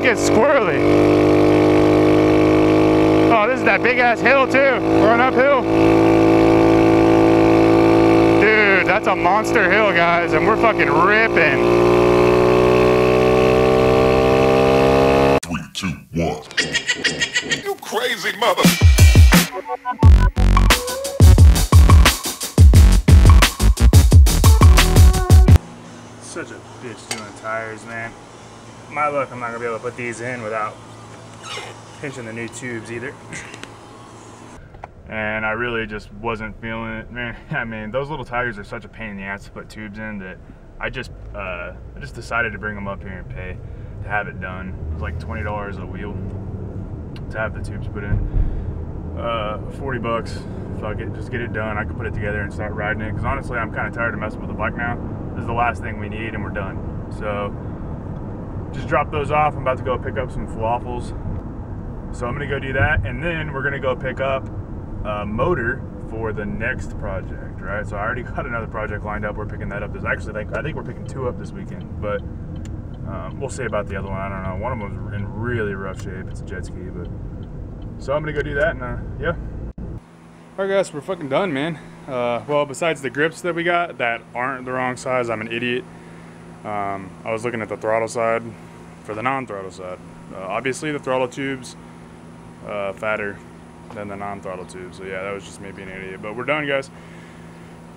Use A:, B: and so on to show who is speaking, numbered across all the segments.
A: gets squirrely. Oh, this is that big ass hill too. We're on uphill. Dude, that's a monster hill, guys, and we're fucking ripping.
B: 3, 2, 1. You crazy mother.
A: Such a bitch doing tires, man. My luck, I'm not gonna be able to put these in without pinching the new tubes either. And I really just wasn't feeling it, man. I mean, those little tires are such a pain in the ass to put tubes in that I just decided to bring them up here and pay to have it done. It was like $20 a wheel to have the tubes put in. 40 bucks, fuck it, just get it done. I can put it together and start riding it, because honestly, I'm kind of tired of messing with the bike now. This is the last thing we need and we're done. So just drop those off. I'm about to go pick up some falafels. So I'm gonna go do that, and then we're gonna go pick up a motor for the next project, right? So I already got another project lined up. We're picking that up. There's actually, I think we're picking 2 up this weekend, but we'll see about the other one. I don't know. One of them's in really rough shape. It's a jet ski, but so I'm gonna go do that, and yeah. All right, guys, we're fucking done, man. Well, besides the grips that we got that aren't the wrong size, I'm an idiot. I was looking at the throttle side for the non-throttle side. Obviously, the throttle tube's fatter than the non-throttle tube. So yeah, that was just me being an idiot. But we're done, guys.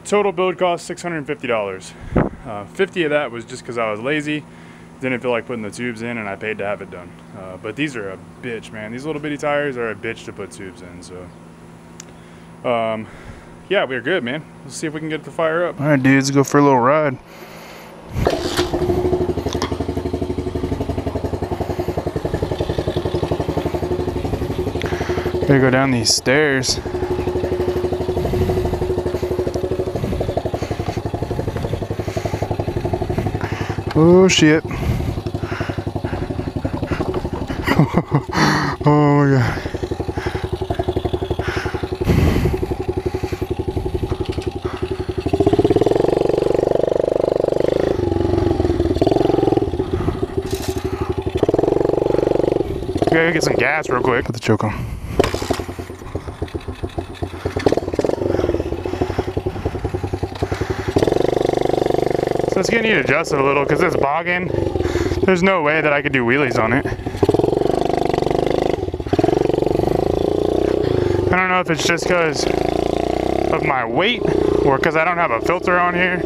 A: Total build cost $650. 50 of that was just because I was lazy, didn't feel like putting the tubes in, and I paid to have it done. But these are a bitch, man. These little bitty tires are a bitch to put tubes in. So yeah, we're good, man. Let's see if we can get the fire up. All right, dudes, go for a little ride. Gotta go down these stairs. Oh shit. Oh my god. Gotta get some gas real quick. Put the choke on. So it's gonna need adjusted a little because it's bogging. There's no way that I could do wheelies on it. I don't know if it's just because of my weight or because I don't have a filter on here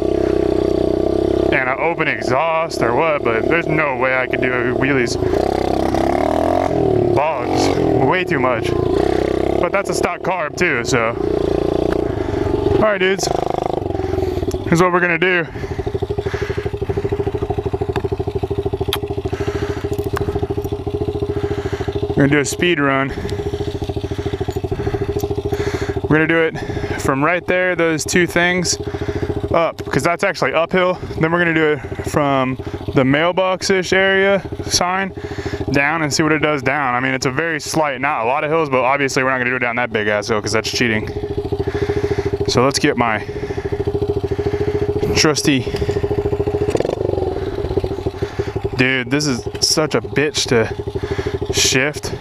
A: and an open exhaust or what, but there's no way I could do wheelies. Bogs way too much, but that's a stock carb too. So all right, dudes, here's what we're gonna do. We're gonna do a speed run. We're gonna do it from right there, those 2 things up, because that's actually uphill. Then we're gonna do it from the mailbox-ish area sign down and see what it does down. I mean, it's a very slight, not a lot of hills, but obviously we're not gonna do it down that big ass hill because that's cheating. So let's get my trusty, dude, this is such a bitch to shift.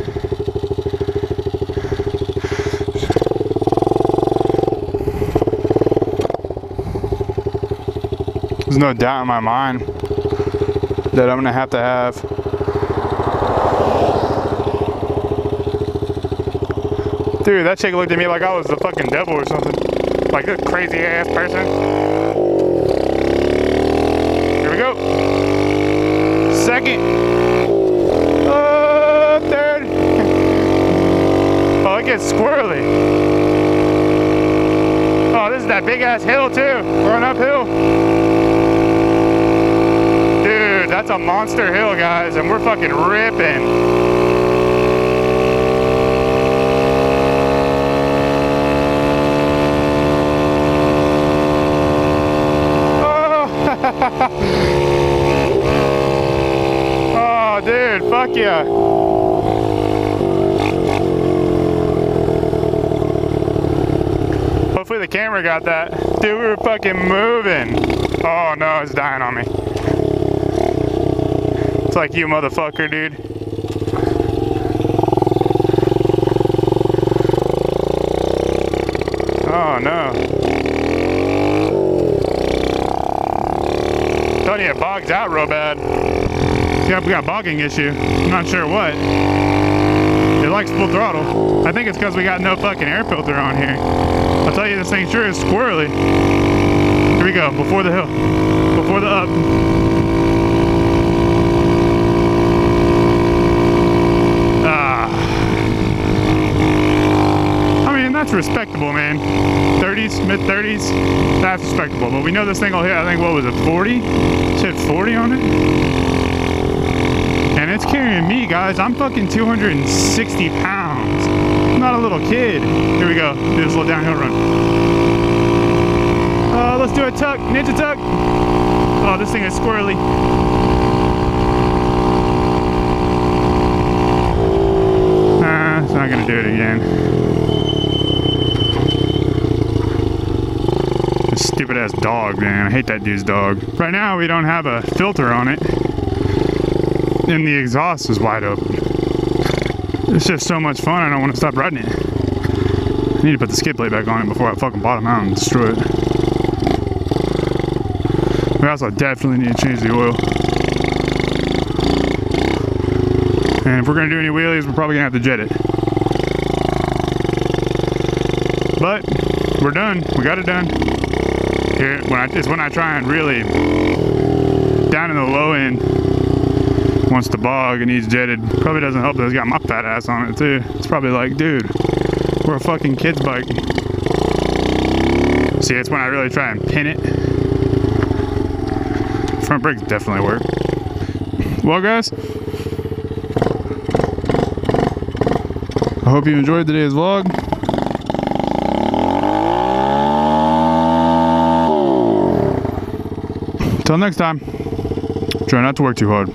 A: There's no doubt in my mind that I'm gonna have to have dude, that chick looked at me like I was the fucking devil or something. Like this crazy ass person. Here we go. Second. Third. Oh, it gets squirrely. Oh, this is that big ass hill too. We're on uphill. Dude, that's a monster hill, guys, and we're fucking ripping. Oh, dude, fuck yeah. Hopefully the camera got that. Dude, we were fucking moving. Oh no, it's dying on me. It's like you motherfucker, dude. Oh no. Thought he had bogged out real bad. Yeah, we got a bogging issue. I'm not sure what. It likes full throttle. I think it's because we got no fucking air filter on here. I'll tell you, this thing sure is squirrely. Here we go, before the hill. Before the up. That's respectable, man. 30s, mid 30s, that's respectable. But we know this thing will hit, I think, what was it, 40? It's hit 40 on it. And it's carrying me, guys. I'm fucking 260 pounds. I'm not a little kid. Here we go. Do this little downhill run. Let's do a tuck, ninja tuck. Oh, this thing is squirrely. It's not gonna do it again. Stupid ass dog, man. I hate that dude's dog. Right now we don't have a filter on it, and the exhaust is wide open. It's just so much fun, I don't want to stop riding it. I need to put the skid plate back on it before I fucking bottom out and destroy it. We also definitely need to change the oil. And if we're gonna do any wheelies, we're probably gonna have to jet it. But we're done. We got it done. Here, it's when I try and really down in the low end, wants to bog and he's jetted. Probably doesn't help that it's got my fat ass on it too. It's probably like, dude, we're a fucking kid's bike. See, it's when I really try and pin it. Front brakes definitely work. Well, guys, I hope you enjoyed today's vlog. Until next time, try not to work too hard.